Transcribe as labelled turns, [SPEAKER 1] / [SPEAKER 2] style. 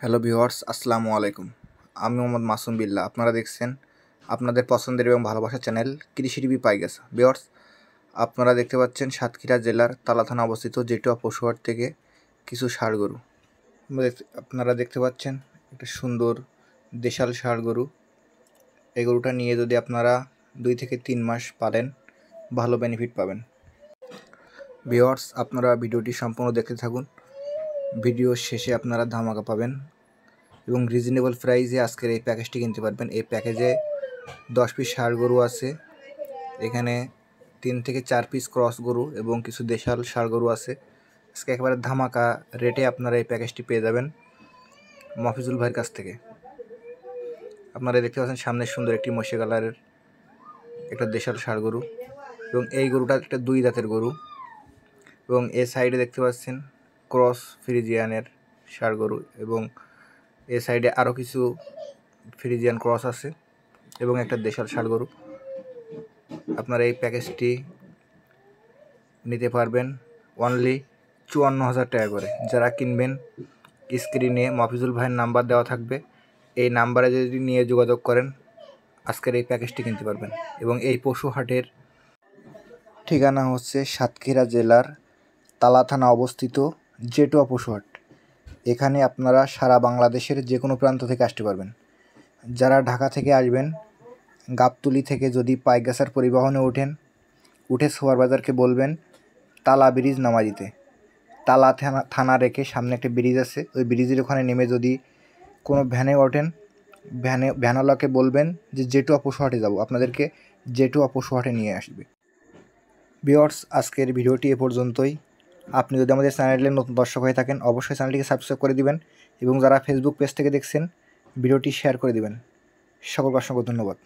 [SPEAKER 1] Hello viewers, আসসালামু আলাইকুম। আমি মোহাম্মদ মাসুম বিল্লাহ। আপনারা দেখছেন আপনাদের পছন্দের এবং ভালোবাসার চ্যানেল কৃষি টিভি পাইগাছা। ভিউয়ার্স, আপনারা দেখতে পাচ্ছেন সাতক্ষীরা জেলার তালা থানা অবস্থিত জেটুয়া পশুহাট থেকে কিছু ষাড় গরু। আপনারা দেখতে পাচ্ছেন একটা সুন্দর দেশাল ষাড় গরু। এই গরুটা নিয়ে যদি আপনারা 2 থেকে 3 মাস পালেন, ভালো বেনিফিট পাবেন। ভিউয়ার্স, আপনারা ভিডিওটি সম্পূর্ণ দেখতে থাকুন। ভিডিও শেষে আপনারা ধামাকা পাবেন এবং রিজনেবল প্রাইসে আজকের এই প্যাকেজটি কিনতে পারবেন। এই প্যাকেজে 10 পিস ষাড় গরু আছে, এখানে 3 থেকে 4 পিস ক্রস গরু এবং কিছু দেশাল ষাড় গরু আছে। আজকে একেবারে ধামাকা রেটে আপনারা এই প্যাকেজটি পেয়ে যাবেন মফিজুল ভাইয়ের কাছ থেকে। আপনারা দেখতে পাচ্ছেন সামনে সুন্দর একটি মশে কালারের একটা দেশাল ষাড় গরু এবং এই গরুটা একটা 2 দাঁতের গরু এবং এই সাইডে দেখতে পাচ্ছেন ক্রস ফ্রিজিয়ানের ষাড় গরু এবং এই সাইডে আরও কিছু ফ্রিজিয়ান ক্রস আছে এবং একটা দেশাল ষাড় গরু। আপনারা এই প্যাকেজটি নিতে পারবেন অনলি 54,000 টাকা করে। যারা কিনবেন স্ক্রিনে মফিজুল ভাইয়ের নাম্বার দেওয়া থাকবে, এই নাম্বারে যদি নিয়ে যোগাযোগ করেন আজকের এই প্যাকেজটি কিনতে পারবেন। এবং এই পশু হাটের ঠিকানা হচ্ছে সাতক্ষীরা জেলার তালা থানা অবস্থিত জেটুয়া পশুহাট। এখানে আপনারা সারা বাংলাদেশের যে কোনো প্রান্ত থেকে আসতে পারবেন। যারা ঢাকা থেকে আসবেন, গাবতলী থেকে যদি পাইগাছার পরিবহনে উঠে সুপারবাজারকে বলবেন তালা ব্রিজ নামা দিতে। তালা থানা রেখে সামনে একটা ব্রিজ আছে, ওই ব্রিজের ওখানে নেমে যদি কোনো ভ্যানে ওঠেন, ভ্যানওয়ালাকে বলবেন যে জেটুয়া পশুহাটে যাব, আপনাদেরকে জেটুয়া পশুহাটে নিয়ে আসবে। ভিউয়ার্স, আজকের ভিডিওটি এ পর্যন্তই। আপনি যদি আমাদের চ্যানেলের নতুন দর্শক হয়ে থাকেন অবশ্যই চ্যানেলটিকে সাবস্ক্রাইব করে দিবেন এবং যারা ফেসবুক পেজ থেকে দেখছেন ভিডিওটি শেয়ার করে দিবেন। সকলকে অসংখ্য ধন্যবাদ।